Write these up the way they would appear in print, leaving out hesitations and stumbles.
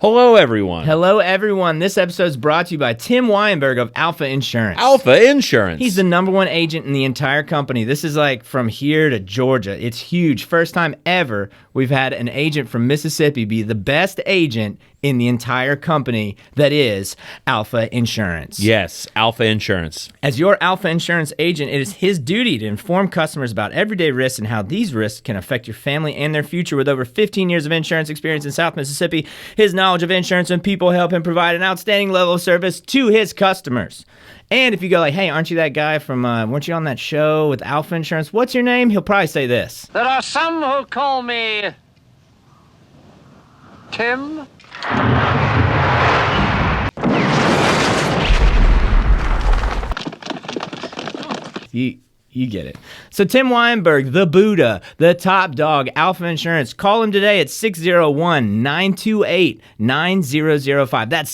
Hello, everyone. Hello, everyone. This episode is brought to you by Tim WEYENBERG of ALFA Insurance. ALFA Insurance. He's the #1 agent in the entire company. This is like from here to Georgia. It's huge. First time ever we've had an agent from Mississippi be the best agent in the entire company that is ALFA Insurance. Yes, ALFA Insurance. As your ALFA Insurance agent, it is his duty to inform customers about everyday risks and how these risks can affect your family and their future. With over 15 years of insurance experience in South Mississippi, his knowledge of insurance and people help him provide an outstanding level of service to his customers. And if you go like, hey, aren't you that guy from, weren't you on that show with ALFA Insurance? What's your name? He'll probably say this. There are some who call me Tim. You get it. So Tim WEYENBERG, the Buddha, the top dog, ALFA Insurance. Call him today at 601-928-9005. That's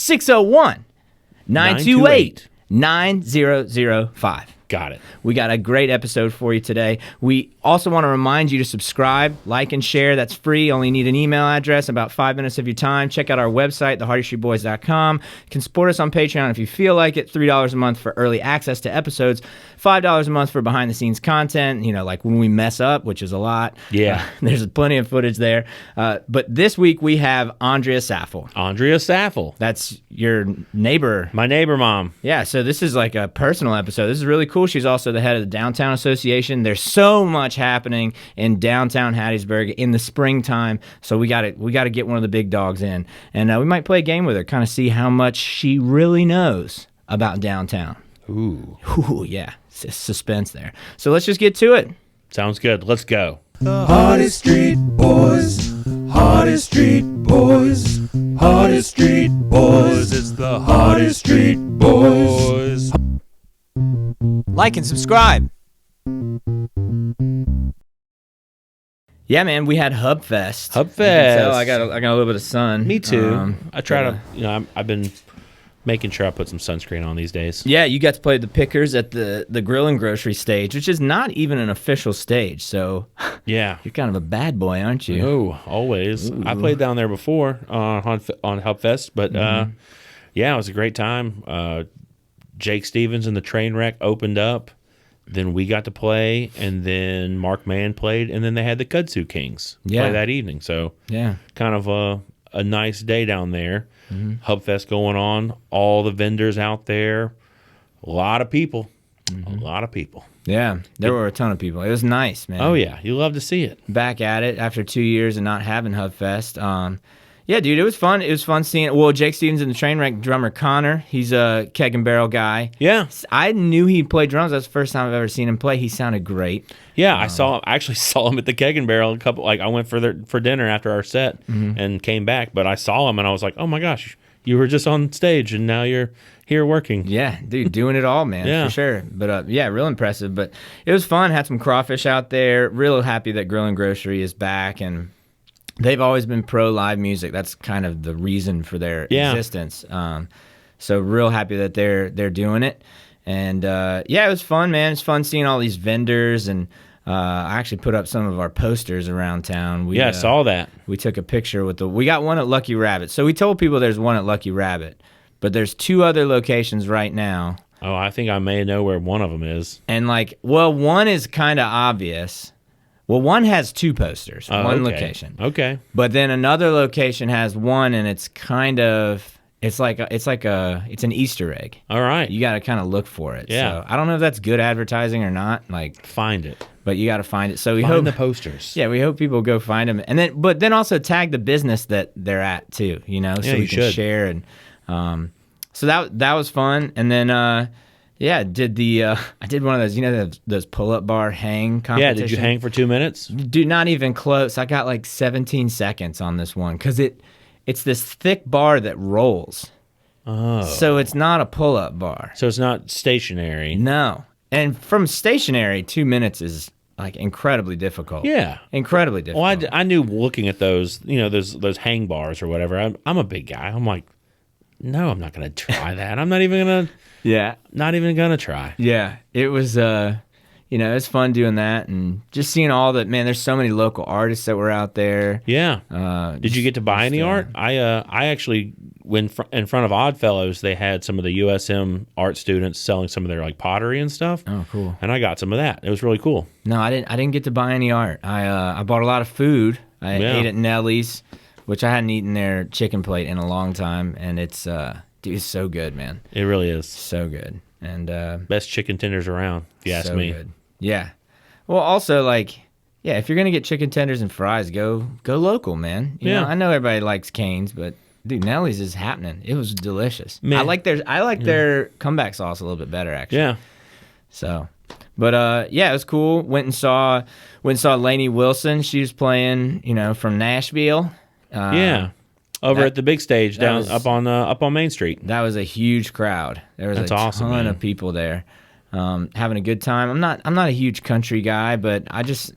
601-928-9005. Got it. We got a great episode for you today. We also want to remind you to subscribe, like, and share. That's free. Only need an email address, about 5 minutes of your time. Check out our website, thehardiestreetboys.com. You can support us on Patreon if you feel like it. $3 a month for early access to episodes. $5 a month for behind-the-scenes content, you know, like when we mess up, which is a lot. Yeah. There's plenty of footage there. But this week we have Andrea Saffle. Andrea Saffle. That's your neighbor. My neighbor mom. Yeah, so this is like a personal episode. This is really cool. She's also the head of the Downtown Association. There's so much happening in downtown Hattiesburg in the springtime, so we got to get one of the big dogs in. And we might play a game with her, kind of see how much she really knows about downtown. Ooh, yeah, suspense there. So let's just get to it. Sounds good. Let's go. The Hardest Street Boys, Hardest Street Boys, Hardest Street Boys, it's the Hardest Street Boys. Like and subscribe. Yeah, man, we had Hubfest. Hubfest. You can tell I got a little bit of sun. Me too. I try to, I've been making sure I put some sunscreen on these days. Yeah, you got to play the pickers at the Grill and Grocery stage, which is not even an official stage. So yeah, you're kind of a bad boy, aren't you? Oh, always. Ooh. I played down there before on Hubfest, but yeah, it was a great time. Jake Stevens and the Trainwreck opened up. Then we got to play, and then Mark Mann played, and then they had the Kudzu Kings play that evening. So yeah, kind of a nice day down there. Hubfest going on, all the vendors out there, a lot of people, a lot of people. Yeah, there were a ton of people. It was nice, man. Oh yeah, you love to see it. Back at it after 2 years and not having Hubfest. Yeah, dude, it was fun. It was fun seeing. Well, Jake Stevens and the Trainwreck drummer Connor. He's a keg and barrel guy. Yeah, I knew he played drums. That's the first time I've ever seen him play. He sounded great. Yeah, I actually saw him at the Keg and Barrel I went for dinner after our set and came back, but I saw him and I was like, oh my gosh, you were just on stage and now you're here working. Yeah, dude, doing it all, man, for sure. But yeah, real impressive. But it was fun. Had some crawfish out there. Real happy that Grill and Grocery is back, and they've always been pro live music. That's kind of the reason for their existence. So real happy that they're doing it. And yeah, it was fun, man. It's fun seeing all these vendors, and I actually put up some of our posters around town. I saw that. We took a picture with we got one at Lucky Rabbit. So we told people there's one at Lucky Rabbit, but there's 2 other locations right now. Oh, I think I may know where one of them is. And one is kind of obvious. Well, one has 2 posters, one location. Okay. But then another location has one, and it's kind of it's an Easter egg. All right. You got to kind of look for it. Yeah. So I don't know if that's good advertising or not. Find it. But you got to find it. So we find hope the posters. Yeah, we hope people go find them, and then also tag the business that they're at too. So we can share, and so that was fun. And then yeah, I did one of those, those pull-up bar hang competition. Yeah, did you hang for 2 minutes? Dude, not even close. I got 17 seconds on this one because it's this thick bar that rolls. Oh. So it's not a pull-up bar. So it's not stationary. No. And from stationary, 2 minutes is incredibly difficult. Yeah. Incredibly difficult. Well, I knew looking at those, those hang bars or whatever. I'm a big guy. I'm like, no, I'm not going to try that. I'm not even going to. Yeah. Not even going to try. Yeah. It was, you know, it's fun doing that and just seeing all that. Man, there's so many local artists that were out there. Yeah. Did you get to buy any art? I actually, when in front of Oddfellows, they had some of the USM art students selling some of their like pottery and stuff. Oh, cool. And I got some of that. It was really cool. No, I didn't get to buy any art. I bought a lot of food. I ate at Nellie's, which I hadn't eaten their chicken plate in a long time, and it's dude, it's so good, man. It really is. So good. And best chicken tenders around, if you ask me. Good. Yeah. Well, also, like, yeah, if you're gonna get chicken tenders and fries, go local, man. You know, I know everybody likes Cane's, but dude, Nellie's is happening. It was delicious. Man. I like their comeback sauce a little bit better, actually. Yeah. So, but yeah, it was cool. Went and saw Lainey Wilson. She was playing, you know, from Nashville. Over at the big stage up on Main Street. That was a huge crowd. There was ton of people there, having a good time. I'm not a huge country guy, but I just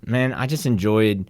enjoyed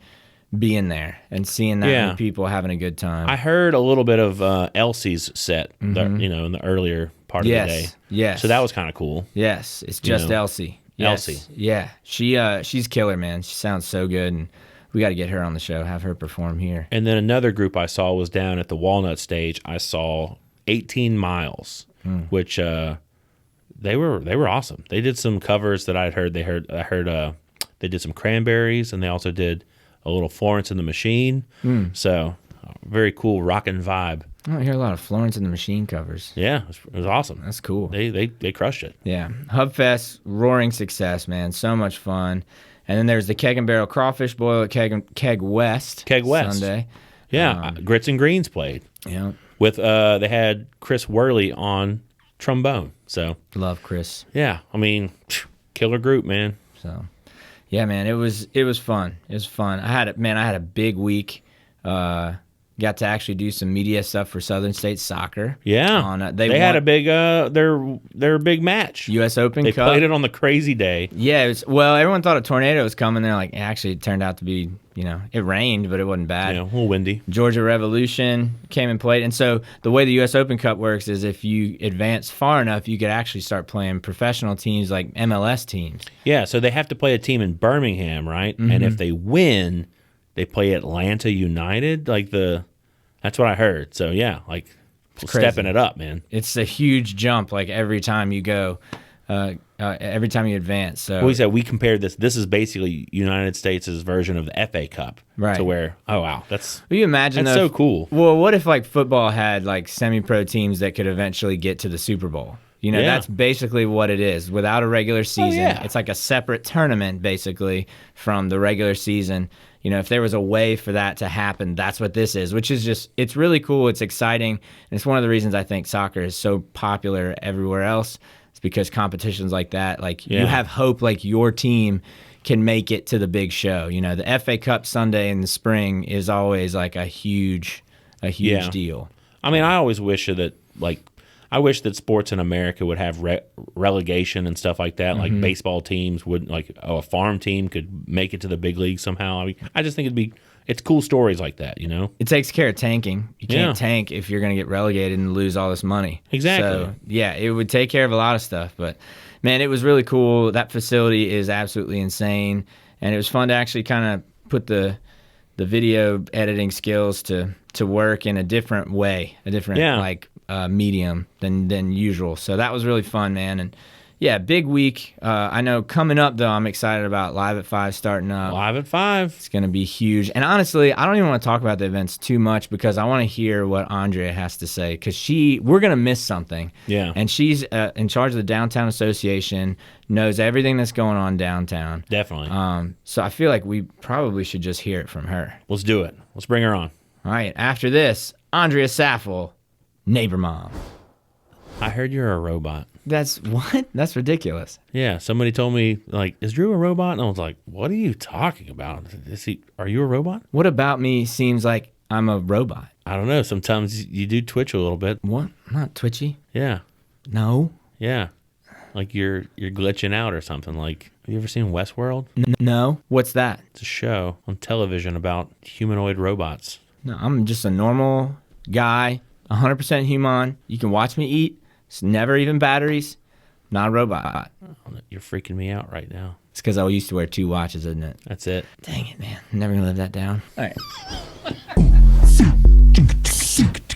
being there and seeing that many people having a good time. I heard a little bit of Elsie's set, in the earlier part of the day. Yes. So that was kind of cool. Yes, it's just Elsie. Yes. Elsie. Yeah, she's killer, man. She sounds so good, and we got to get her on the show, have her perform here. And then another group I saw was down at the Walnut stage. I saw 18 Miles, which they were awesome. They did some covers that I heard they did some Cranberries, and they also did a little Florence and the Machine. So very cool rockin' vibe. I don't hear a lot of Florence and the Machine covers. Yeah, it was awesome. That's cool. They crushed it. Yeah, Hubfest, roaring success, man. So much fun. And then there's the Keg and Barrel Crawfish Boil at Keg West. Keg West Sunday. Yeah, Grits and Greens played. Yeah. With they had Chris Worley on trombone. So love Chris. Yeah, I mean, killer group, man. So yeah, man, it was fun. It was fun. I had a big week. Got to actually do some media stuff for Southern State Soccer. Yeah, they had a big their big match. U.S. Open They Cup. played it on the crazy day. Yeah, everyone thought a tornado was coming. They're like, actually, it turned out to be, you know, it rained, but it wasn't bad. Yeah, a little windy. Georgia Revolution came and played. And so the way the U.S. Open Cup works is if you advance far enough, you could actually start playing professional teams like MLS teams. Yeah, so they have to play a team in Birmingham, right? And if they win, they play Atlanta United. That's what I heard. So yeah, stepping it up, man. It's a huge jump. Like every time you go, every time you advance. So we compared this. This is basically United States' version of the FA Cup, right? To where, oh wow, that's. Will you imagine? That's so cool. Well, what if like football had like semi-pro teams that could eventually get to the Super Bowl? You know, that's basically what it is. Without a regular season, it's like a separate tournament basically from the regular season. You know, if there was a way for that to happen, that's what this is, which is just, it's really cool. It's exciting. And it's one of the reasons I think soccer is so popular everywhere else. It's because competitions like that, you have hope like your team can make it to the big show. You know, the FA Cup Sunday in the spring is always like a huge deal. I mean, I always wish that I wish that sports in America would have relegation and stuff like that. Like baseball teams would, a farm team could make it to the big league somehow. I mean, I just think it's cool stories like that, you know? It takes care of tanking. You can't tank if you're going to get relegated and lose all this money. Exactly. So, yeah, it would take care of a lot of stuff. But, man, it was really cool. That facility is absolutely insane. And it was fun to actually kind of put the video editing skills to work in a different way, medium than usual. So that was really fun, man. And yeah, big week. I know coming up though, I'm excited about Live at 5 starting up. Live at 5. It's going to be huge. And honestly, I don't even want to talk about the events too much because I want to hear what Andrea has to say because we're going to miss something. Yeah. And she's in charge of the Downtown Association, knows everything that's going on downtown. Definitely. So I feel like we probably should just hear it from her. Let's do it. Let's bring her on. All right. After this, Andrea Saffle, Neighbor Mom. I heard you're a robot. That's what? That's ridiculous. Yeah, somebody told me, is Drew a robot? And I was like, what are you talking about? Are you a robot? What about me seems like I'm a robot? I don't know. Sometimes you do twitch a little bit. What? I'm not twitchy. Yeah. No. Yeah. Like you're glitching out or something. Like, have you ever seen Westworld? No. What's that? It's a show on television about humanoid robots. No, I'm just a normal guy, 100% human. You can watch me eat. It's never even batteries. not a robot. You're freaking me out right now. It's because I used to wear 2 watches, isn't it? That's it. Dang it, man. I'm never going to live that down. All right.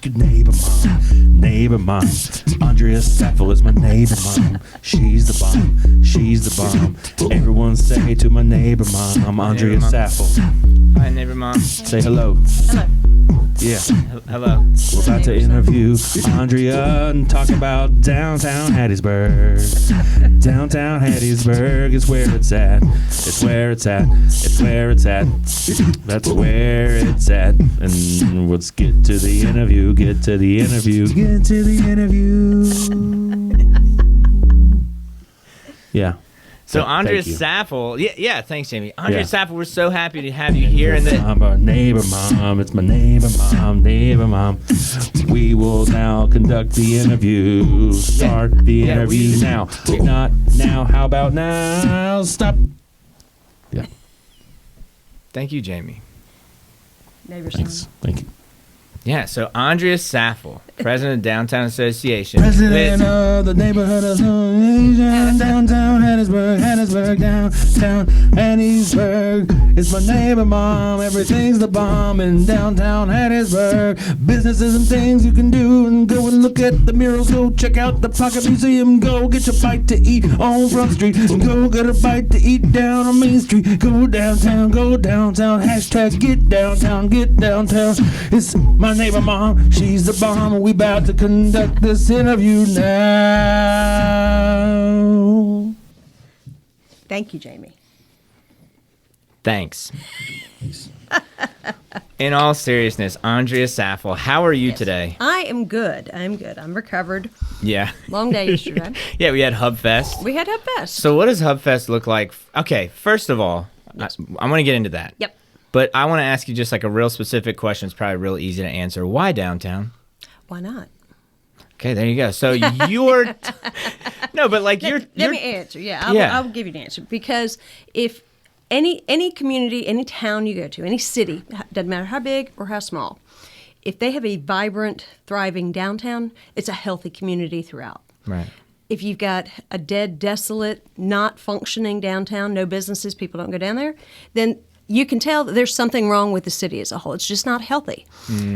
Neighbor mom, Andrea Saffle is my neighbor mom. She's the bomb, she's the bomb. Everyone say to my neighbor mom, Andrea Saffle. Hi, neighbor mom. Say hello. Hello. Yeah, Hello. we're about to interview Andrea and talk about downtown Hattiesburg. Downtown Hattiesburg is where it's at. It's where it's at. It's where it's at. That's where it's at. And let's get to the interview. Get to the interview. Get to the interview. Yeah. So Thank Andrea you. Saffle, yeah, thanks, Jamie. Andrea Yeah. Saffle, we're so happy to have you here. I'm a neighbor mom. It's my neighbor mom. We will now conduct the interview. Start the interview now. Not now. How about now? Stop. Yeah. Thank you, Jamie. Neighbor Thanks. son. Thank you. Yeah, so Andrea Saffle, president of Downtown Association. President of the Neighborhood Association, downtown Hattiesburg, downtown Hattiesburg. It's my neighbor mom, everything's the bomb in downtown Hattiesburg. Businesses and things you can do, and go and look at the murals, go check out the Pocket Museum, go get your bite to eat on Front Street, and go get a bite to eat down on Main Street. Go downtown, hashtag get downtown, get downtown. It's my neighbor mom, she's the bomb. We about to conduct this interview now. Thank you, Jamie. Thanks. In all seriousness, Andrea Saffle, how are you today? I am good. I'm recovered. Yeah. Long day yesterday. Yeah, we had HubFest. We had HubFest. So what does HubFest look like? Okay, first of all, I want to get into that. Yep. But I want to ask you just like a real specific question. It's probably real easy to answer. Why downtown? Why not? Okay, there you go. So you're no, but like Let me answer. Yeah, I'll give you the answer. Because if any community, any town you go to, any city, doesn't matter how big or how small, if they have a vibrant, thriving downtown, it's a healthy community throughout. Right. If you've got a dead, desolate, not functioning downtown, no businesses, people don't go down there, then you can tell that there's something wrong with the city as a whole. It's just not healthy.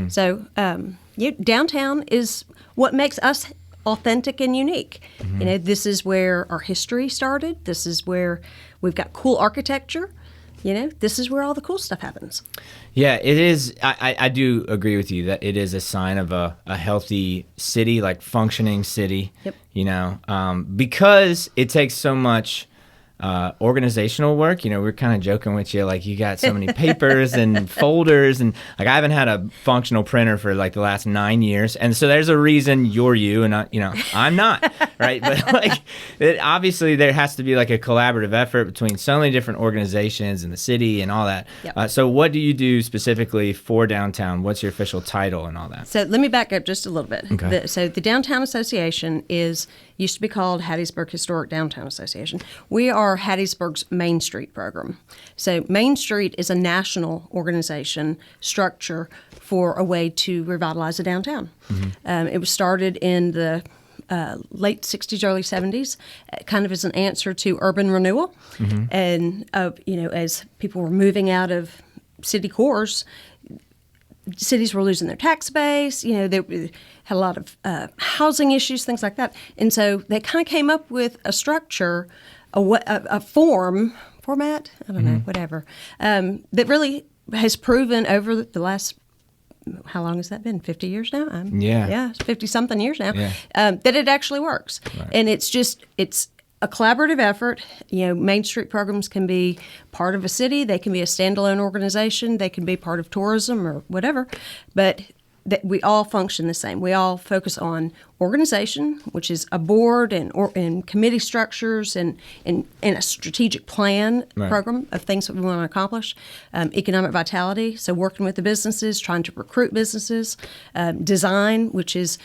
So downtown is what makes us authentic and unique. You know, this is where our history started. This is where we've got cool architecture. You know, this is where all the cool stuff happens. Yeah, it is. I do agree with you that it is a sign of a healthy city, like functioning city. Yep. You know, because it takes so much organizational work. You know, we're kind of joking with you, like you got so many papers and folders, and like I haven't had a functional printer for like the last 9 years, and so there's a reason you're you and I'm not, right? But like obviously there has to be like a collaborative effort between so many different organizations in the city and all that. Yep. So what do you do specifically for downtown? What's your official title and all that? So let me back up just a little bit. Okay. So the Downtown Association used to be called Hattiesburg Historic Downtown Association. We are Hattiesburg's Main Street program. So Main Street is a national organization structure for a way to revitalize the downtown. It was started in the late 60s, early 70s, kind of as an answer to urban renewal. And, as people were moving out of city cores, cities were losing their tax base. You know, they had a lot of housing issues, things like that. And so they kind of came up with a structure, a format, I don't know, whatever, that really has proven over the last, how long has that been? 50 years now? Yeah, 50-something years now, that it actually works. Right. And it's a collaborative effort. You know, Main Street programs can be part of a city. They can be a standalone organization. They can be part of tourism or whatever. But that we all function the same. We all focus on organization, which is a board and committee structures and a strategic plan program of things that we want to accomplish. Economic vitality, so working with the businesses, trying to recruit businesses. Design, which is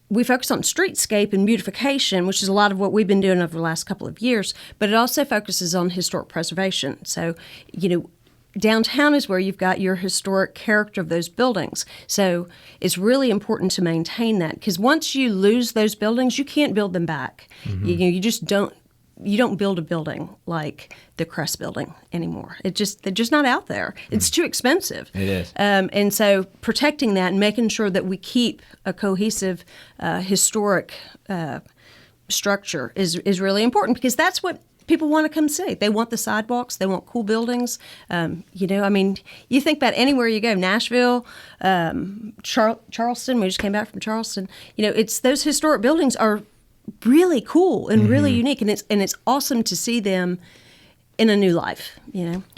we focus on streetscape and beautification, which is a lot of what we've been doing over the last couple of years, but it also focuses on historic preservation. So, you know, downtown is where you've got your historic character of those buildings. So it's really important to maintain that, because once you lose those buildings, you can't build them back. You just don't. You don't build a building like the Crest building anymore. They're just not out there. It's too expensive. It is. And so protecting that and making sure that we keep a cohesive historic structure is really important, because that's what people want to come see. They want the sidewalks. They want cool buildings. You think about anywhere you go, Nashville, Charleston. We just came back from Charleston. It's those historic buildings are really cool and really unique, and it's awesome to see them in a new life.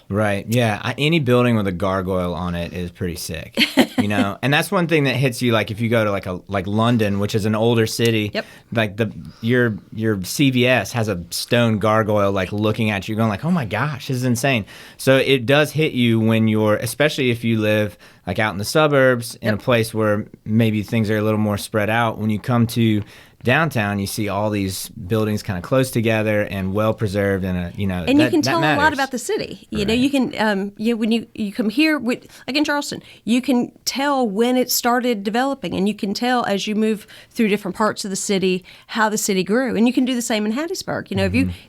Right. Yeah. Any building with a gargoyle on it is pretty sick. And that's one thing that hits you. Like if you go to like London, which is an older city, Yep. like your CVS has a stone gargoyle like looking at you, going like, oh my gosh, this is insane. So it does hit you when especially if you live like out in the suburbs in a place where maybe things are a little more spread out. When you come to downtown, you see all these buildings kind of close together and well preserved, and you can tell a lot about the city. You can when you come here, like in Charleston, you can tell when it started developing, and you can tell as you move through different parts of the city how the city grew. And you can do the same in Hattiesburg.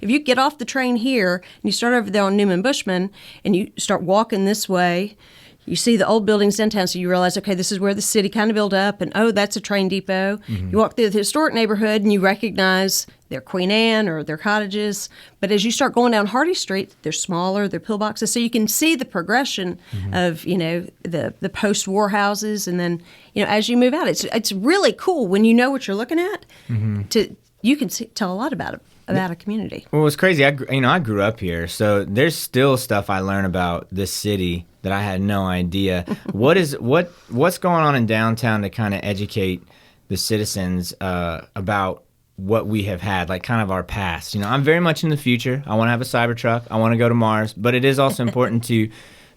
If you get off the train here and you start over there on Newman Bushman and you start walking this way, you see the old buildings downtown, so you realize, okay, this is where the city kind of built up, and oh, that's a train depot. You walk through the historic neighborhood, and you recognize their Queen Anne or their cottages. But as you start going down Hardy Street, they're smaller, they're pillboxes, so you can see the progression of the post-war houses, and then as you move out, it's really cool when you know what you're looking at. You can tell a lot about it. About a community. Well, it's crazy. I grew up here, so there's still stuff I learn about this city that I had no idea. What's going on in downtown to kind of educate the citizens about what we have had, like kind of our past? I'm very much in the future. I want to have a Cybertruck. I want to go to Mars, but it is also important to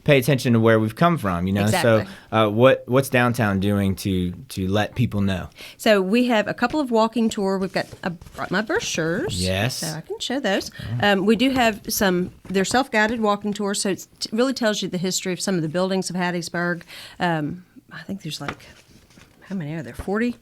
pay attention to where we've come from, Exactly. So what's downtown doing to let people know? So we have a couple of walking tour. I brought my brochures. Yes. So I can show those. We do have they're self-guided walking tours, so it really tells you the history of some of the buildings of Hattiesburg. I think there's how many are there, 40?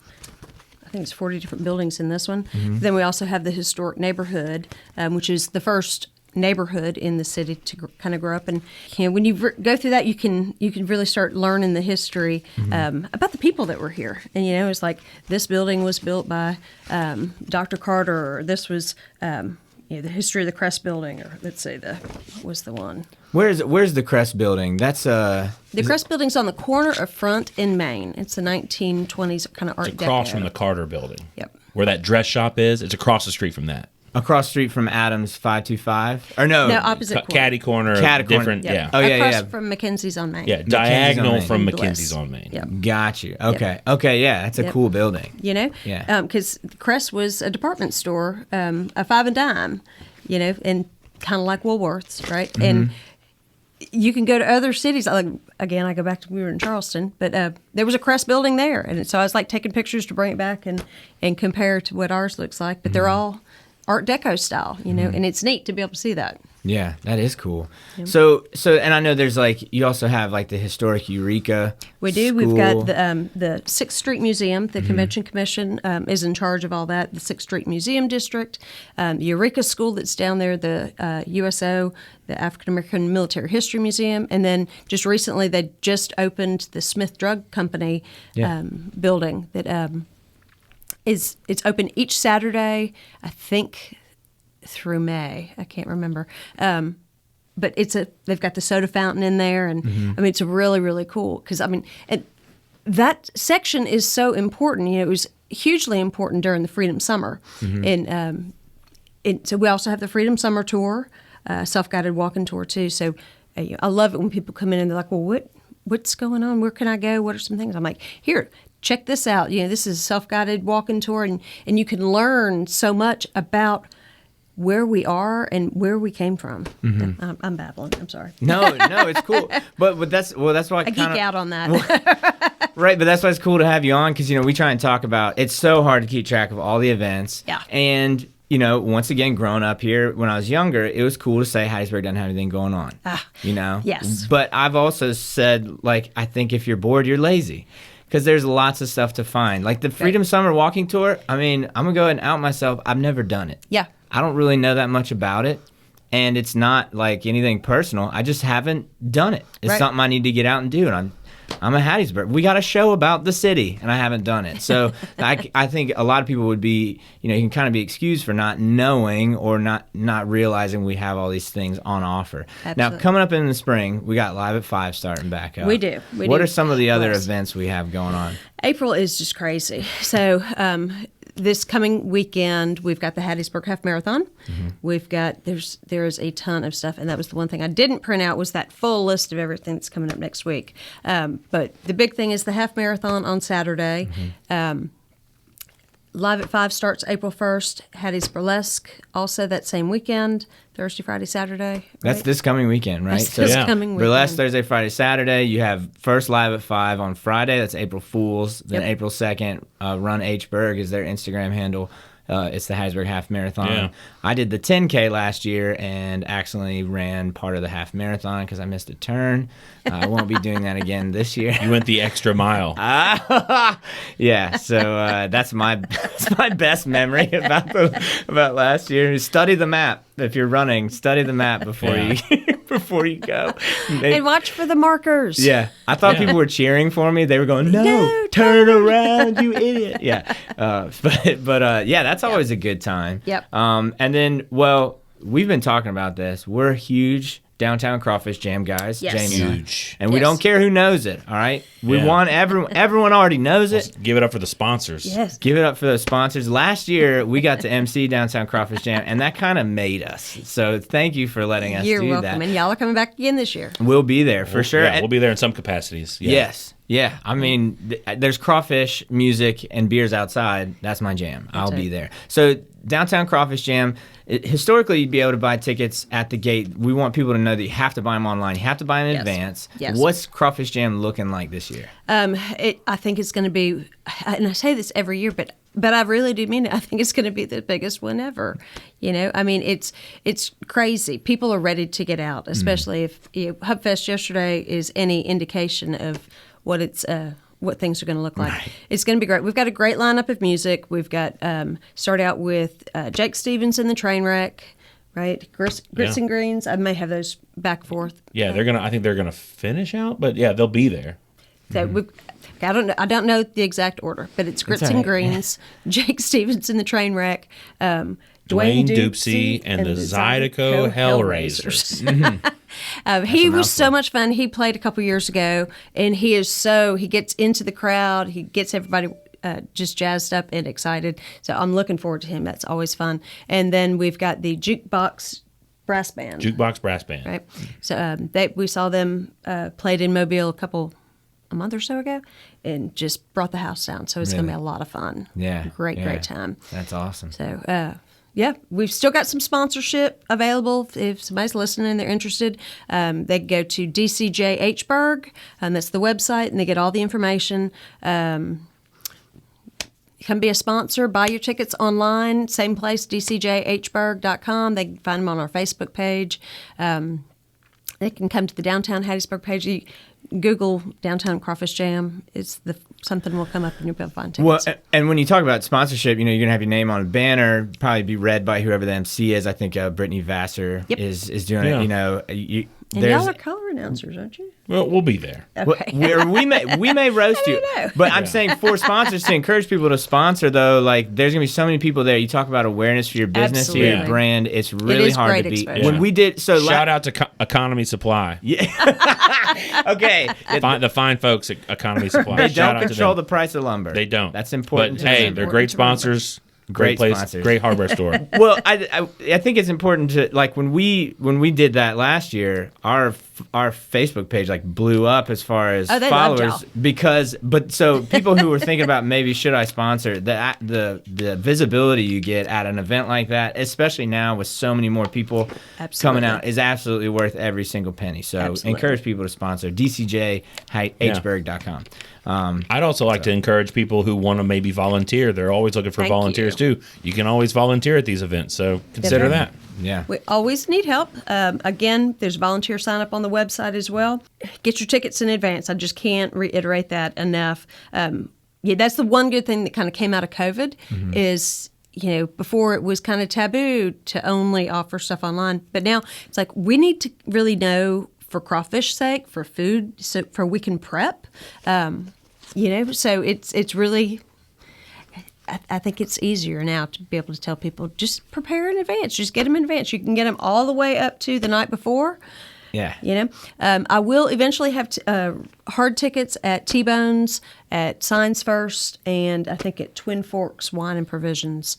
I think it's 40 different buildings in this one. Then we also have the historic neighborhood, which is the first neighborhood in the city to kind of grow up. And when you go through that, you can really start learning the history about the people that were here. And it's like this building was built by Dr. Carter, or this was the history of the Crest building, or let's say what was the one? Where's the Crest building? That's the Crest building's on the corner of Front and Main. It's the 1920s kind of Art Deco. It's across from the Carter building. Yep. Where that dress shop is, it's across the street from that. across the street from Adams 525, or no, opposite Caddy corner, different. Yep. Yeah. Oh yeah, across yeah. from Mackenzie's on Main. Yeah, diagonal Main. from Bliss. Mackenzie's on Main. Yep. Got you. Okay, okay, yeah, that's a Yep. cool building. You know, Yeah. because Crest was a department store, a 5 and dime, you know, and kind of like Woolworths, right? Mm-hmm. And you can go to other cities. Like again, I go back to we were in Charleston, but there was a Crest building there, and so I was like taking pictures to bring it back and compare to what ours looks like. But they're all Art Deco style, you know, and it's neat to be able to see that. Yeah, that is cool. Yeah. So, and I know there's like you also have like the historic Eureka. We do. School. We've got the 6th Street Museum. The Convention Commission is in charge of all that. The 6th Street Museum District, the Eureka School that's down there, the USO, the African American Military History Museum, and then just recently they just opened the Smith Drug Company building that it's open each Saturday, I think, through May. I can't remember. But they've got the soda fountain in there, and I mean it's really, really cool because that section is so important. You know, it was hugely important during the Freedom Summer, and so we also have the Freedom Summer tour, self-guided walking tour too. So I love it when people come in and they're like, "Well, what's going on? Where can I go? What are some things?" I'm like, "Here, check this out. You know, this is a self-guided walking tour, and you can learn so much about where we are and where we came from." I'm babbling. I'm sorry. No, it's cool. But that's why I geek out on that. Right, but that's why it's cool to have you on because we try and talk about. It's so hard to keep track of all the events. Yeah. And once again, growing up here, when I was younger, it was cool to say Hattiesburg doesn't have anything going on. Yes. But I've also said, like, I think if you're bored, you're lazy. Because there's lots of stuff to find. Like the Freedom Summer Walking Tour, I mean, I'm going to go ahead and out myself. I've never done it. Yeah. I don't really know that much about it. And it's not like anything personal. I just haven't done it. It's something I need to get out and do. And I'm a Hattiesburg. We got a show about the city, and I haven't done it. So I think a lot of people would be, you can kind of be excused for not knowing or not realizing we have all these things on offer. Absolutely. Now, coming up in the spring, we got Live at 5 starting back up. We do. What are some of the other events we have going on? April is just crazy. So this coming weekend, we've got the Hattiesburg Half Marathon. Mm-hmm. We've got there's a ton of stuff, and that was the one thing I didn't print out was that full list of everything that's coming up next week. But the big thing is the Half Marathon on Saturday. Mm-hmm. Live at 5 starts April 1st. Hattie's Burlesque also that same weekend, Thursday, Friday, Saturday. Right? That's this coming weekend, right? That's this coming weekend. Burlesque Thursday, Friday, Saturday. You have first Live at 5 on Friday. That's April Fool's. Then April 2nd, Run H Berg is their Instagram handle. It's the Hattiesburg Half Marathon. Yeah. I did the 10K last year and accidentally ran part of the half marathon because I missed a turn. I won't be doing that again this year. You went the extra mile. Yeah, so that's my best memory about last year. Study the map. If you're running, study the map before you go. And watch for the markers. Yeah. I thought people were cheering for me. They were going, no, turn around, you idiot. Yeah. But that's always a good time. Yep. And then, we've been talking about this. We're huge Downtown Crawfish Jam guys. Yes. Jamie and I. Huge. And we don't care who knows it, all right? We want everyone already knows it. Give it up for the sponsors. Yes. Give it up for those sponsors. Last year, we got to MC Downtown Crawfish Jam, and that kind of made us. So thank you for letting us You're do welcome. that. And y'all are coming back again this year. We'll be there for sure. Yeah, we'll be there in some capacities. Yeah. Yes. Yeah. I mean, there's crawfish, music, and beers outside. That's my jam. I'll be there. So Downtown Crawfish Jam, historically, you'd be able to buy tickets at the gate. We want people to know that you have to buy them online. You have to buy in advance. Yes. What's Crawfish Jam looking like this year? I think it's going to be, and I say this every year, but I really do mean it. I think it's going to be the biggest one ever. I mean, it's crazy. People are ready to get out, especially if HubFest yesterday is any indication of what things are going to look like. Right. It's going to be great. We've got a great lineup of music. We've got start out with Jake Stevens and the Trainwreck, right? Grits and Greens. I may have those back and forth. Yeah, I think they're gonna finish out, but yeah, they'll be there. So I don't know the exact order, but it's Grits and Greens, Jake Stevens and the Trainwreck, Dwayne Dupsy and the Zydeco Hellraisers. He was so much fun. He played a couple years ago, and he gets into the crowd. He gets everybody just jazzed up and excited. So I'm looking forward to him. That's always fun. And then we've got the Jukebox Brass Band. Right. So we saw them played in Mobile a month or so ago, and just brought the house down. So it's going to be a lot of fun. Yeah. Great time. That's awesome. So, we've still got some sponsorship available. If somebody's listening and they're interested, they can go to DCJHberg, and that's the website, and they get all the information. Come be a sponsor, buy your tickets online, same place, dcjhberg.com. They can find them on our Facebook page. They can come to the Downtown Hattiesburg page. You Google Downtown Crawfish Jam. Something will come up and you'll be able to find tickets. Well, and when you talk about sponsorship, you're going to have your name on a banner, probably be read by whoever the MC is. I think Brittany Vassar is doing it. And y'all are color announcers, aren't you? Well, we'll be there. Okay. we may roast you, but I'm saying for sponsors to encourage people to sponsor though. Like there's gonna be so many people there. You talk about awareness for your business, for your brand. It's really hard to beat. Exposure. When we did shout out to Economy Supply. Yeah. Okay. The fine folks at Economy Supply. They don't control the price of lumber. They don't. That's important. But hey, they're great sponsors. Great place, sponsors. Great hardware store. Well, I think it's important to when we did that last year. Our our Facebook page like blew up as far as they followers loved so people who were thinking about maybe should I sponsor, the visibility you get at an event like that, especially now with so many more people coming out, is absolutely worth every single penny. So encourage people to sponsor dcjhatesburg.com. I'd also like to encourage people who want to maybe volunteer. They're always looking for volunteers too. You can always volunteer at these events, so consider that. Yeah. We always need help. Again, there's volunteer sign up on the website as well. Get your tickets in advance. I just can't reiterate that enough. That's the one good thing that kind of came out of COVID is, before it was kind of taboo to only offer stuff online. But now it's like we need to really know for crawfish sake, for food, so for we can prep. So it's really, I think it's easier now to be able to tell people, just prepare in advance. Just get them in advance. You can get them all the way up to the night before. Yeah. I will eventually have hard tickets at T-Bones, at Signs First, and I think at Twin Forks Wine and Provisions.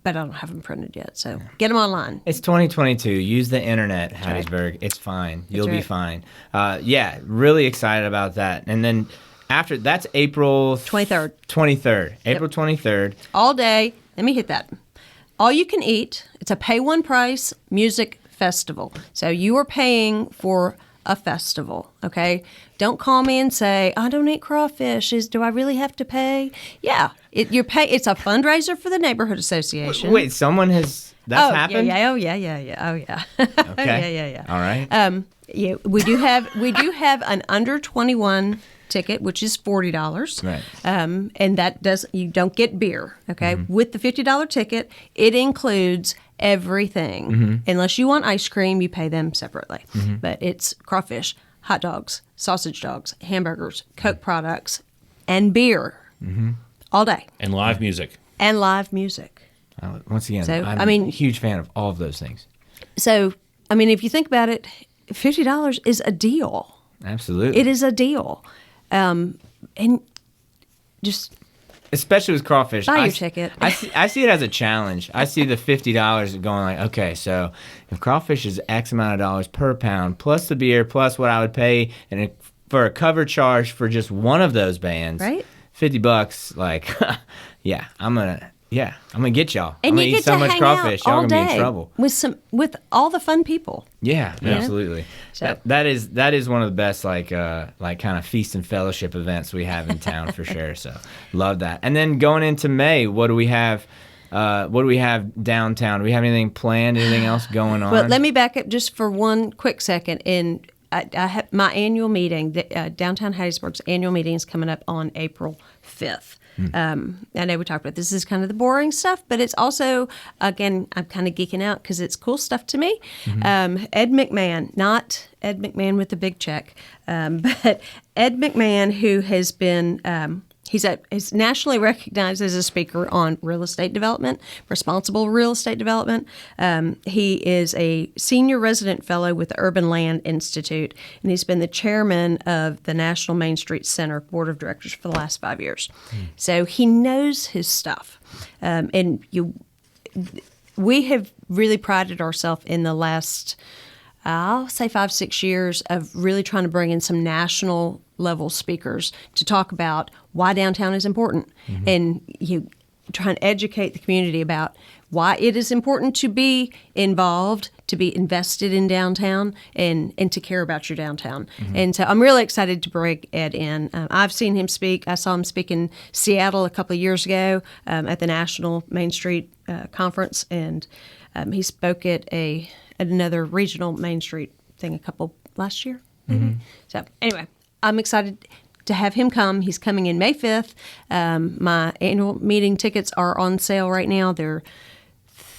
But I don't have them printed yet, so get them online. It's 2022. Use the internet, Hattiesburg. Right. It's fine. You'll be fine. Really excited about that. And then after, that's April 23rd. April 23rd. All day. Let me hit that. All you can eat. It's a pay one price music festival. So you are paying for a festival, okay? Don't call me and say, I don't eat crawfish. Do I really have to pay? Yeah. It's a fundraiser for the neighborhood association. Wait, someone has... That's happened? Yeah. Oh, yeah. Okay. Yeah. All right. We do have an under 21 ticket, which is $40. Right. And you don't get beer, okay? With the $50 ticket, it includes everything. Unless you want ice cream, you pay them separately. But it's crawfish, hot dogs, sausage dogs, hamburgers, Coke products, and beer all day. And live music. Once again, I'm a huge fan of all of those things. So, if you think about it, $50 is a deal. Absolutely. It is a deal. And just... Especially with crawfish. Buy your ticket. I see it as a challenge. I see the $50 going like, okay, so if crawfish is X amount of dollars per pound, plus the beer, plus what I would pay for a cover charge for just one of those bands, right? $50, like, I'm gonna get y'all. And I'm gonna you eat get so to much hang crawfish, out y'all all gonna be day in trouble. with all the fun people. Yeah, absolutely. So. That is one of the best like kind of feast and fellowship events we have in town for sure. So love that. And then going into May, what do we have? What do we have downtown? Do we have anything planned? Anything else going on? Well, let me back up just for one quick second. I have my annual meeting, Downtown Hattiesburg's annual meeting is coming up on April 5th. I know we talked about this is kind of the boring stuff, but it's also, again, I'm kind of geeking out because it's cool stuff to me. Ed McMahon, not Ed McMahon with the big check, but Ed McMahon, who has been... He's nationally recognized as a speaker on real estate development, responsible real estate development. He is a senior resident fellow with the Urban Land Institute, and he's been the chairman of the National Main Street Center Board of Directors for the last 5 years. So he knows his stuff. We have really prided ourselves in the last, I'll say 5-6 years of really trying to bring in some national level speakers to talk about why downtown is important and you try and educate the community about why it is important to be involved, to be invested in downtown and to care about your downtown. And so I'm really excited to bring Ed in. I've seen him speak. I saw him speak in Seattle a couple of years ago at the National Main Street Conference, and he spoke at another regional Main Street thing last year, maybe. So anyway, I'm excited to have him come. He's coming in May 5th. My annual meeting tickets are on sale right now. They're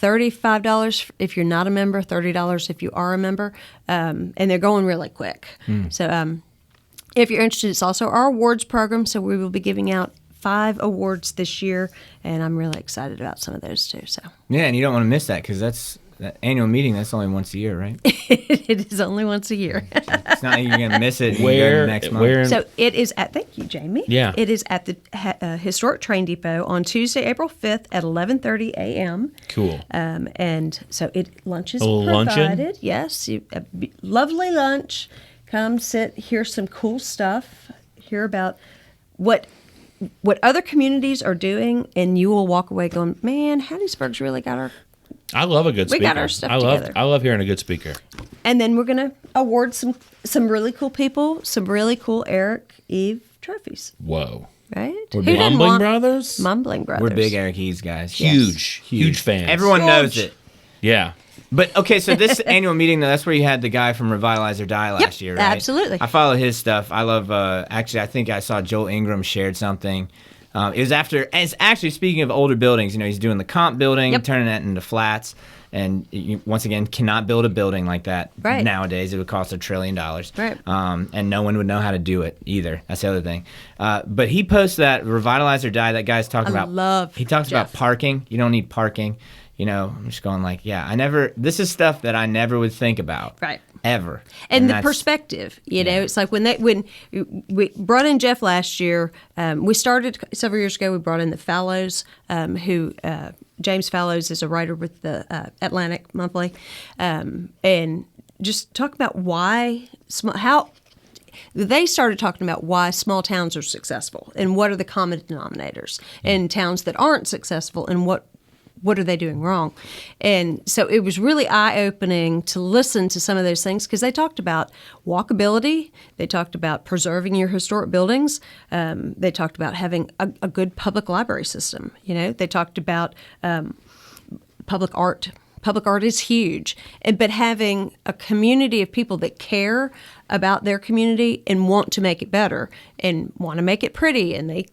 $35 if you're not a member, $30 if you are a member, and they're going really quick. So if you're interested, it's also our awards program, so we will be giving out 5 awards this year, and I'm really excited about some of those too. So yeah, and you don't want to miss that because that's that annual meeting, that's only once a year, right? It is only once a year. It's not like you're going to miss it Where next month. where So it is at, thank you, Jamie. Yeah. It is at the Historic Train Depot on Tuesday, April 5th at 11:30 a.m. Cool. And so lunch is A little provided. luncheon? Yes. Lovely lunch. Come sit, hear some cool stuff, hear about what other communities are doing, and you will walk away going, man, Hattiesburg's really got our... I love a good We speaker. got our stuff together. I love hearing a good speaker. And then we're going to award some really cool people, some really cool Eric Eve trophies, Whoa. right? We're Who big. didn't Mumbling want- Brothers? Mumbling Brothers. We're big Eric Eves guys. Huge fans. Everyone knows it. Yeah. But okay, so this annual meeting, though, that's where you had the guy from Revitalize or Die last year, right? absolutely. I follow his stuff. I love, actually, I think I saw Joel Ingram shared something. It was after, and it's actually, speaking of older buildings, he's doing the comp building, turning that into flats. And you, once again, cannot build a building like that nowadays. It would cost $1 trillion. Right. And no one would know how to do it either. That's the other thing. But he posts that Revitalize or Die, that guy's talking about. He talks about parking. You don't need parking. I'm just going like, this is stuff that I never would think about. Right. Ever. And the perspective, it's like when we brought in Jeff last year, we started several years ago, we brought in the Fallows, who James Fallows is a writer with the Atlantic Monthly, and just talk about how they started talking about why small towns are successful and what are the common denominators, and towns that aren't successful and what are they doing wrong? And so it was really eye-opening to listen to some of those things, because they talked about walkability, they talked about preserving your historic buildings, they talked about having a good public library system. They talked about public art. Public art is huge, but having a community of people that care about their community and want to make it better and want to make it pretty, and they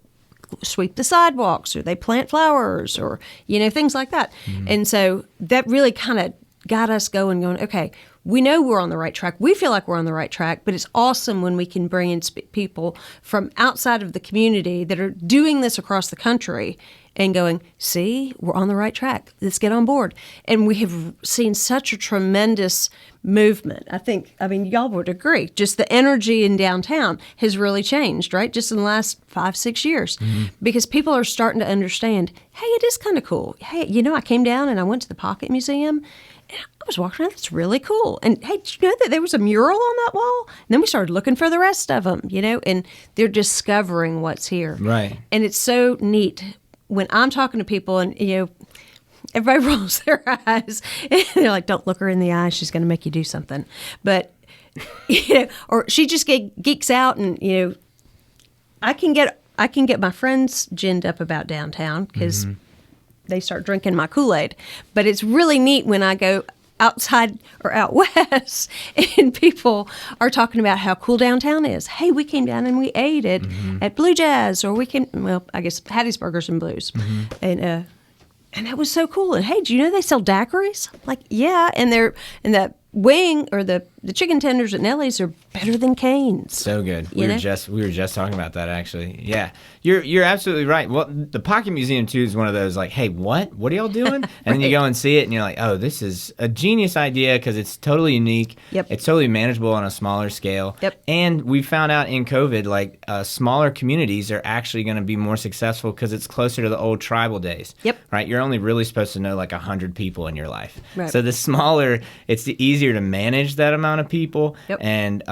sweep the sidewalks or they plant flowers or things like that. And so that really kind of got us going, okay, we know we're on the right track. We feel like we're on the right track, but it's awesome when we can bring in people from outside of the community that are doing this across the country and going, see, we're on the right track. Let's get on board. And we have seen such a tremendous movement. I mean, y'all would agree. Just the energy in downtown has really changed, right? Just in the last 5-6 years. Because people are starting to understand, hey, it is kind of cool. Hey, I came down and I went to the Pocket Museum. And I was walking around, that's really cool. And hey, did you know that there was a mural on that wall? And then we started looking for the rest of them, and they're discovering what's here. Right. And it's so neat when I'm talking to people and, everybody rolls their eyes and they're like, don't look her in the eye. She's going to make you do something. But, or she just geeks out and, I can get my friends ginned up about downtown because they start drinking my Kool-Aid. But it's really neat when I go outside or out west and people are talking about how cool downtown is. Hey, we came down and we ate at Blue Jazz, or I guess Hattiesburgers and Blues. And that was so cool. And hey, do you know they sell daiquiris? Like, yeah, and the wing or the chicken tenders at Nellie's are better than Cane's. So good. We were just talking about that, actually. Yeah, you're absolutely right. Well, the Pocket Museum too is one of those like, hey, what are y'all doing? And then you go and see it, and you're like, oh, this is a genius idea because it's totally unique. Yep. It's totally manageable on a smaller scale. Yep. And we found out in COVID, like smaller communities are actually going to be more successful because it's closer to the old tribal days. Yep. Right. You're only really supposed to know like 100 people in your life. Right. So the smaller, it's easier to manage that amount of people. Yep. And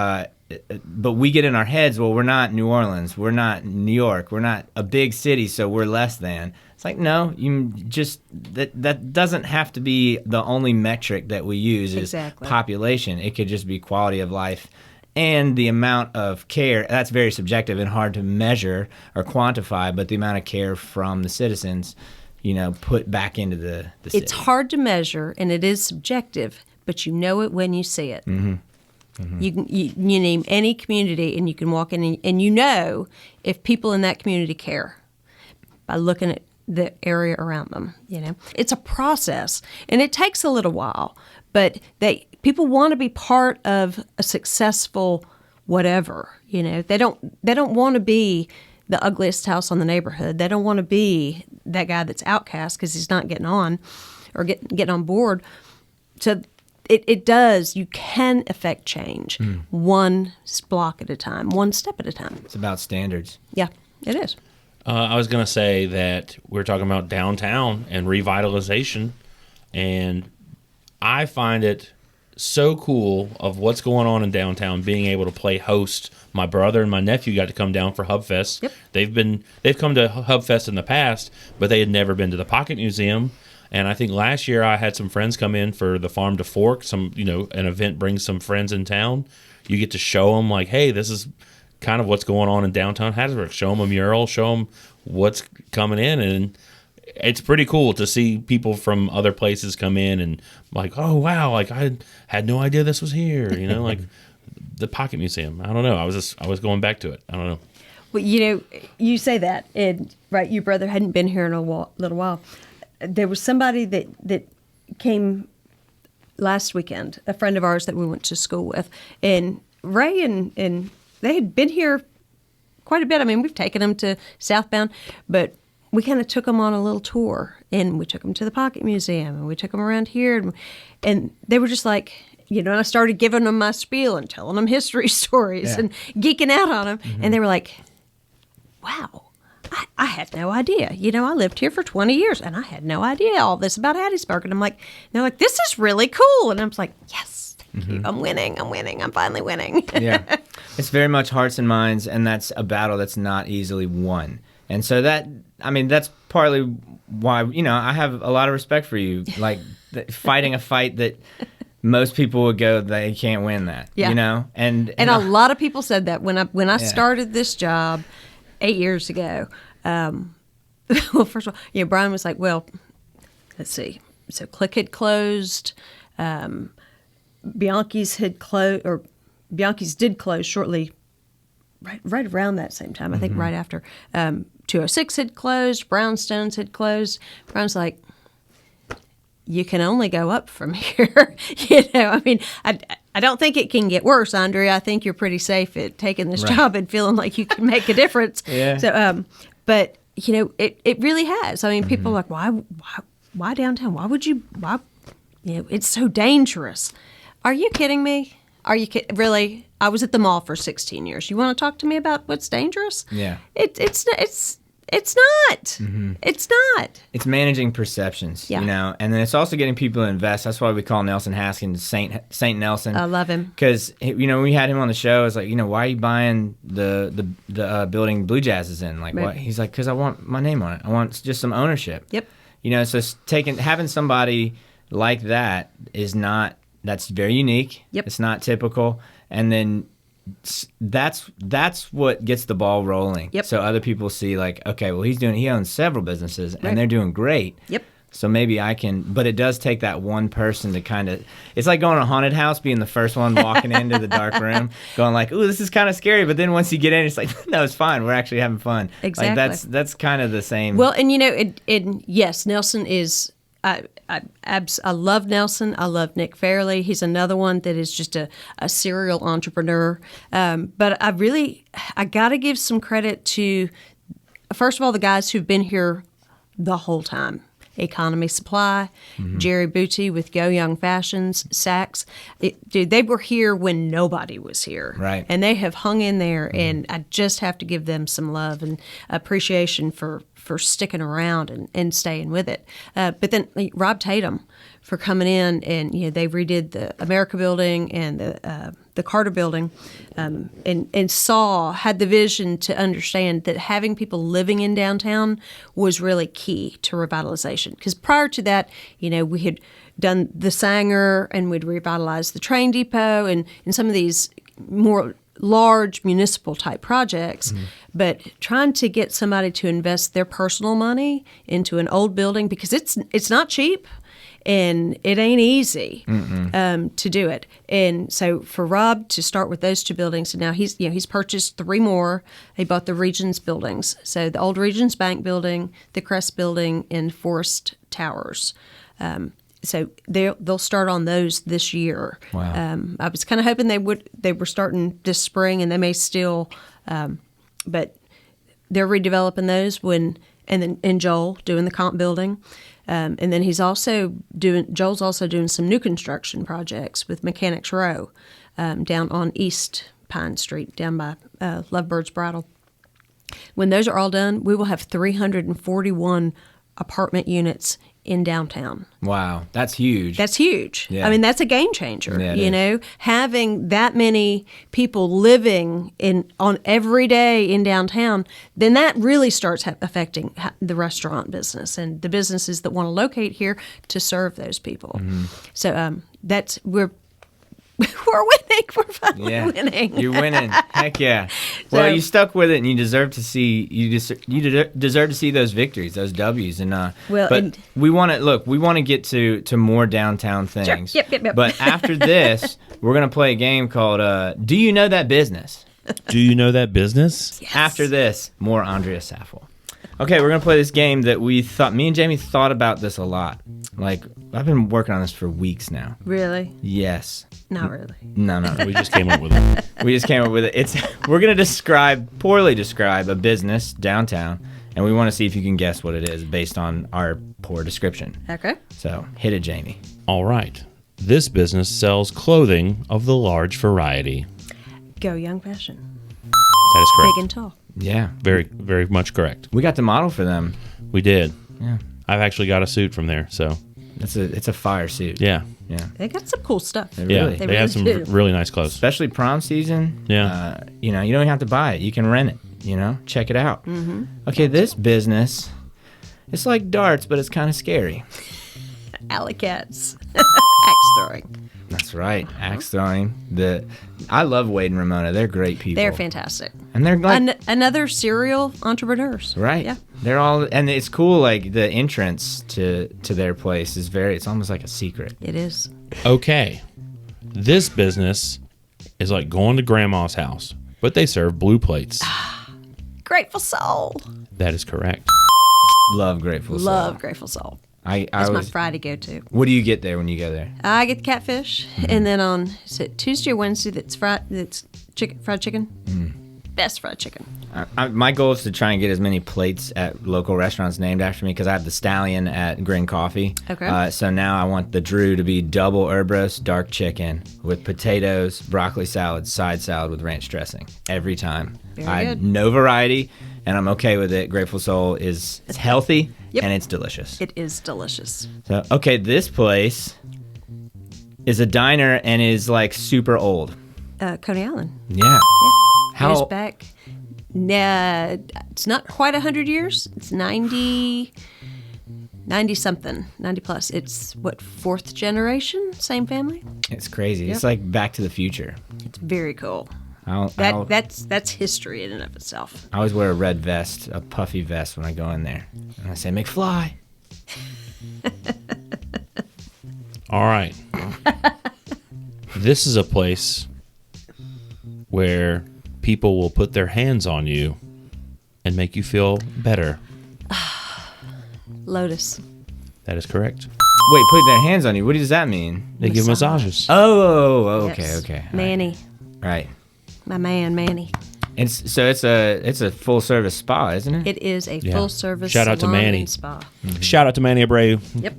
but we get in our heads, well, we're not New Orleans, we're not New York, we're not a big city, so we're less than. It's like, no, you just that doesn't have to be the only metric that we use is population. It could just be quality of life and the amount of care. That's very subjective and hard to measure or quantify, but the amount of care from the citizens, put back into the city. It's hard to measure and it is subjective, but you know it when you see it. You name any community and you can walk in and if people in that community care by looking at the area around them. It's a process and it takes a little while, but people want to be part of a successful whatever. They don't want to be the ugliest house on the neighborhood. They don't want to be that guy that's outcast because he's not getting on or getting on board. it does. You can affect change one block at a time, one step at a time. It's about standards. Yeah, it is. I was going to say that we're talking about downtown and revitalization, and I find it so cool of what's going on in downtown, being able to play host. My brother and my nephew got to come down for Hubfest. Yep. They've come to Hubfest in the past, but they had never been to the Pocket Museum. And I think last year I had some friends come in for the Farm to Fork. An event brings some friends in town. You get to show them like, hey, this is kind of what's going on in downtown Hattiesburg. Show them a mural, show them what's coming in, and it's pretty cool to see people from other places come in and like, oh wow, like I had no idea this was here. Like the Pocket Museum. I don't know. I was going back to it. I don't know. Well, you say that, and right, your brother hadn't been here in a little while. There was somebody that came last weekend, a friend of ours that we went to school with, and Ray and they had been here quite a bit. I mean, we've taken them to Southbound, but we kind of took them on a little tour, and we took them to the Pocket Museum, and we took them around here, and they were just like, and I started giving them my spiel and telling them history stories and geeking out on them, and they were like, wow. I had no idea. I lived here for 20 years, and I had no idea all this about Hattiesburg. And they're like, this is really cool. And I'm like, yes, thank you. I'm winning. I'm finally winning. Yeah. It's very much hearts and minds, and that's a battle that's not easily won. And so that's partly why, I have a lot of respect for you, like fighting a fight that most people would go, they can't win that, And a lot of people said that when I started this job 8 years ago. Well, first of all, Brian was like, well, let's see. So Click had closed. Bianchi's did close shortly, right around that same time. I think right after. 206 had closed. Brownstones had closed. Brian's like, you can only go up from here. I mean, I don't think it can get worse, Andrea. I think you're pretty safe at taking this job and feeling like you can make a difference. Yeah. So, but it really has. I mean, people are like, why downtown? Why would you? Why? It's so dangerous. Are you kidding me? Are you really? I was at the mall for 16 years. You want to talk to me about what's dangerous? Yeah. It's not. It's not. It's managing perceptions, and then it's also getting people to invest. That's why we call Nelson Haskins Saint Nelson. I love him because when we had him on the show, it's like, why are you buying the building Blue Jazz is in? Like, what? He's like, because I want my name on it. I want just some ownership. Yep. So having somebody like that that's very unique. Yep. It's not typical, and then that's what gets the ball rolling. Yep. So other people see like, okay, well he owns several businesses and they're doing great. Yep. So maybe I can, but it does take that one person to kind of, it's like going to a haunted house, being the first one walking into the dark room, going like, ooh, this is kind of scary. But then once you get in, it's like, no, it's fine. We're actually having fun. Exactly. Like that's kind of the same. Well, and yes, Nelson is, I love Nelson. I love Nick Fairley. He's another one that is just a serial entrepreneur. But I got to give some credit to, first of all, the guys who've been here the whole time. Economy Supply, Jerry Booty with Go Young Fashions, Saks. Dude, they were here when nobody was here. Right. And they have hung in there, and I just have to give them some love and appreciation for sticking around and staying with it. But then Rob Tatum for coming in, and they redid the America Building and the Carter Building, and had the vision to understand that having people living in downtown was really key to revitalization. Because prior to that, we had done the Sanger, and we'd revitalized the train depot and some of these more large municipal type projects, but trying to get somebody to invest their personal money into an old building, because it's not cheap. And it ain't easy to do it. And so for Rob to start with those two buildings, and now he's purchased 3 more. He bought the Regions buildings. So the old Regions Bank building, the Crest building, and Forest Towers. So they'll start on those this year. Wow. I was kind of hoping they were starting this spring, and they may still, but they're redeveloping those when and Joel doing the comp building. And then Joel's also doing some new construction projects with Mechanics Row down on East Pine Street, down by Lovebird's Bridal. When those are all done, we will have 341 apartment units in downtown. Wow, that's huge. That's huge. Yeah. I mean, that's a game changer. Yeah, you know, having that many people living on every day in downtown, then that really starts affecting the restaurant business and the businesses that want to locate here to serve those people. Mm-hmm. So we're winning. We're finally winning. You're winning. Heck yeah. Well, you stuck with it, and you deserve to see deserve to see those victories, those W's. And we want to get to more downtown things. Sure. Yep. But after this, we're gonna play a game called Do You Know That Business? Do you know that business? Yes. After this, more Andrea Saffle. Okay, we're gonna play this game that me and Jamie thought about this a lot. Like, I've been working on this for weeks now. Really? Yes. Not really. No. We just came up with it. We just came up with it. We're gonna poorly describe a business downtown, and we want to see if you can guess what it is based on our poor description. Okay. So hit it, Jamie. All right. This business sells clothing of the large variety. Go Young Fashion. That is correct. Big and tall. Yeah. Very, very much correct. We got the model for them. We did. Yeah. I've actually got a suit from there, so. It's a fire suit. Yeah. Yeah. They got some cool stuff. They have some really nice clothes. Especially prom season. Yeah. You don't even have to buy it. You can rent it. Check it out. Mm-hmm. Okay, this business, it's like darts, but it's kind of scary. Alley cats. Axe throwing. That's right. Axe throwing. I love Wade and Ramona. They're great people. They're fantastic. And they're like another serial entrepreneurs. Right. Yeah. They're all, and it's cool. Like the entrance to their place is it's almost like a secret. It is. Okay. This business is like going to grandma's house, but they serve blue plates. Grateful Soul. That is correct. Love Grateful Soul. Love Grateful Soul. That's my Friday go-to. What do you get there when you go there? I get the catfish, and then on Tuesday or Wednesday that's fried chicken. Best fried chicken. My goal is to try and get as many plates at local restaurants named after me because I have the Stallion at Grin Coffee. Okay. So now I want the Drew to be double herb roast dark chicken with potatoes, broccoli salad, side salad with ranch dressing every time. Very good. No variety, and I'm okay with it. Grateful Soul is healthy and it's delicious. It is delicious. So okay, this place is a diner and is like super old. Coney Island. Yeah. Goes back. Nah, it's not quite 100 years. It's 90 something, 90 plus. It's what, fourth generation, same family. It's crazy. It's like Back to the Future. It's very cool. That's history in and of itself. I always wear a red vest, a puffy vest when I go in there, and I say McFly. All right. This is a place where people will put their hands on you and make you feel better. Lotus. That is correct. Wait, put their hands on you. What does that mean? They give massages. Oh, okay, Yes. okay. Manny. Right. My man, Manny. It's a full service spa, isn't it? It is a full service Shout out to salon Manny. and spa. Shout out to Manny Abreu. Yep.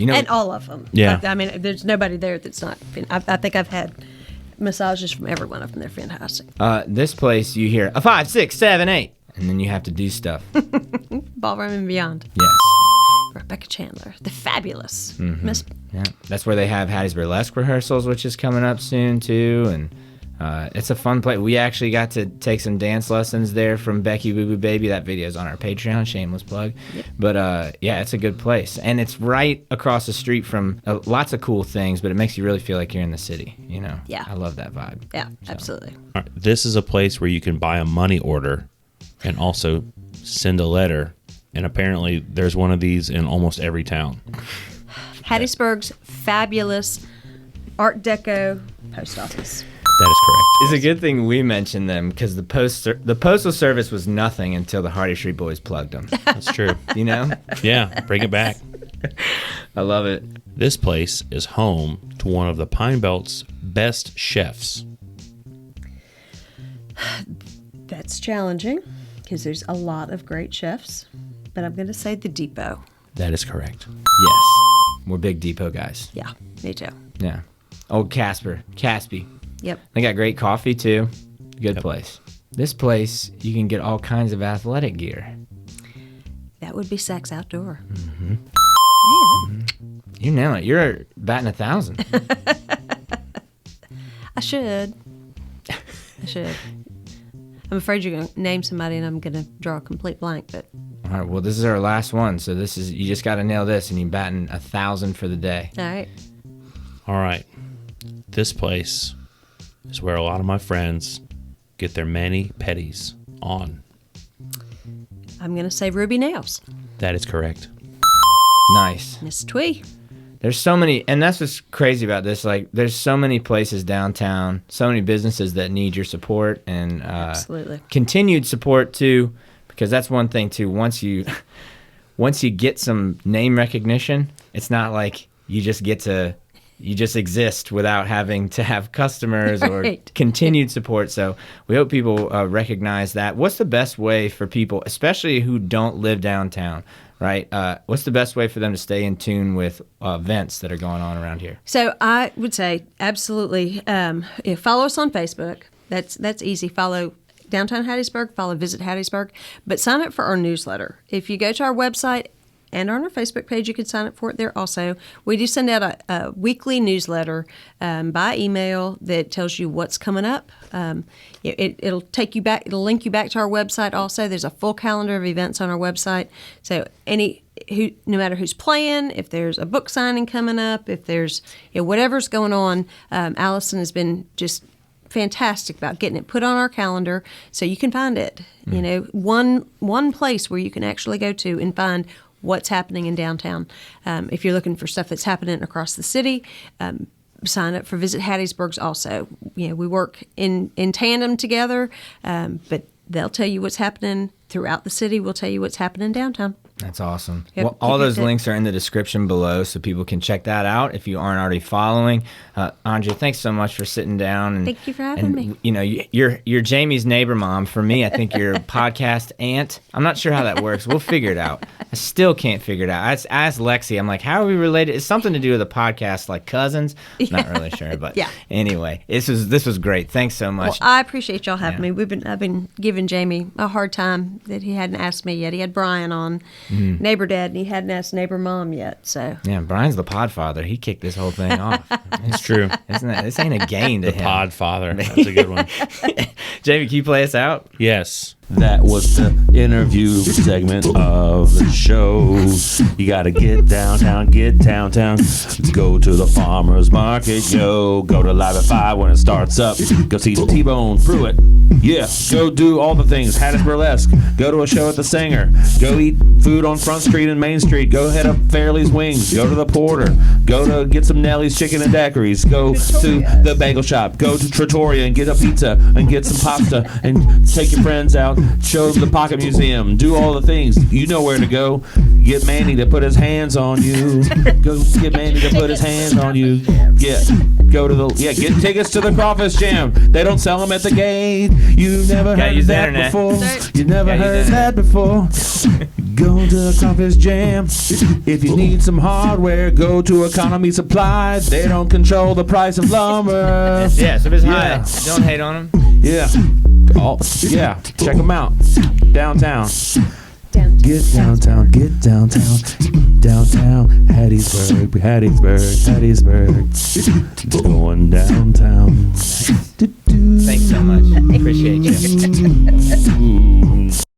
And all of them. Yeah. I mean, there's nobody there that's not. I think I've had massages from every one of them. They're fantastic. This place you hear a 5, 6, 7, 8, and then you have to do stuff. Ballroom and Beyond. Yes. Rebecca Chandler, the fabulous Miss. Yeah, that's where they have Hattie's Burlesque rehearsals, which is coming up soon too, and it's a fun place. We actually got to take some dance lessons there from Becky Boo Boo Baby. That video's on our Patreon, shameless plug. Yep. But yeah, it's a good place, and it's right across the street from lots of cool things. But it makes you really feel like you're in the city. Yeah. I love that vibe. Yeah, absolutely. All right. This is a place where you can buy a money order and also send a letter. And apparently there's one of these in almost every town. Hattiesburg's fabulous Art Deco post office. That is correct. It's a good thing we mentioned them because the postal service was nothing until the Hardy Street Boys plugged them. That's true. Yeah, bring it back. I love it. This place is home to one of the Pine Belt's best chefs. That's challenging because there's a lot of great chefs. but I'm going to say the Depot. That is correct. Yes. We're big Depot guys. Yeah, me too. Yeah. Old Caspi. Yep. They got great coffee too. Good Yep. place. This place, you can get all kinds of athletic gear. That would be Saks Outdoor. You nail it. You're batting 1,000. I should. I'm afraid you're going to name somebody and I'm going to draw a complete blank, but All right. Well, this is our last one, so you just got to nail this, and you're batting 1,000 for the day. all right. All right. This place is where a lot of my friends get their mani-pedis on. I'm going to say Ruby Nails. That is correct. Nice. Miss Twee. There's so many, and that's what's crazy about this. Like, there's so many places downtown, so many businesses that need your support and Absolutely. continued support too, because that's one thing too. Once you get some name recognition, it's not like you just exist without having to have customers or Right. continued support. So we hope people recognize that. What's the best way for people, especially who don't live downtown, right? What's the best way for them to stay in tune with events that are going on around here? So I would say absolutely follow us on Facebook. That's easy. Follow Downtown Hattiesburg, follow Visit Hattiesburg, but sign up for our newsletter. If you go to our website and on our Facebook page, you can sign up for it there also. We do send out a weekly newsletter by email that tells you what's coming up. It'll take you back. It'll link you back to our website also. There's a full calendar of events on our website. So no matter who's playing, if there's a book signing coming up, if there's whatever's going on, Allison has been just fantastic about getting it put on our calendar so you can find it. One place where you can actually go to and find what's happening in downtown. If you're looking for stuff that's happening across the city, sign up for Visit Hattiesburg's also. We work in tandem together, but they'll tell you what's happening throughout the city. We'll tell you what's happening downtown. That's awesome. Yep, Well, all keep it those fit. links are in the description below, so people can check that out if you aren't already following. Andrea, thanks so much for sitting down. And, Thank you for having me. You're Jamie's neighbor mom. For me, I think you're podcast aunt. I'm not sure how that works. We'll figure it out. I still can't figure it out. I asked Lexi. I'm like, how are we related? It's something to do with a podcast, like cousins. Not really sure, but Yeah. Anyway, this was great. Thanks so much. Well, I appreciate y'all having me. I've been giving Jamie a hard time that he hadn't asked me yet. He had Brian on, neighbor dad, and he hadn't asked neighbor mom yet. So Yeah, Brian's the podfather. He kicked this whole thing off. It's true. This ain't a game to him. Podfather. That's a good one. Jamie, can you play us out? Yes. That was the interview segment of the show. You got to get downtown. Go to the farmer's market, yo. Go to Live at 5 when it starts up. Go see T-Bone Pruitt. Yeah, go do all the things. Hattis Burlesque. Go to a show at the Singer. Go eat food on Front Street and Main Street. Go head up Fairley's Wings. Go to the Porter. Go to get some Nellie's Chicken and Daiquiris. Go to the bagel shop. Go to Trattoria and get a pizza and get some pasta and take your friends out. Show them the Pocket Museum. Do all the things. You know where to go. Get Manny to put his hands on you. Go get Manny to put his hands on you. Get tickets to the Crawfish Jam. They don't sell them at the gate. You never heard use the that internet. before. You never heard that before. Go to the Crawfish Jam. If you need some hardware, go to Economy Supply. They don't control the price of lumber. Yeah, so if it's high, Yeah. don't hate on him. Yeah. Check them out. Downtown. downtown. Get downtown. Downtown. Hattiesburg. Going downtown. Thanks so much. Appreciate you.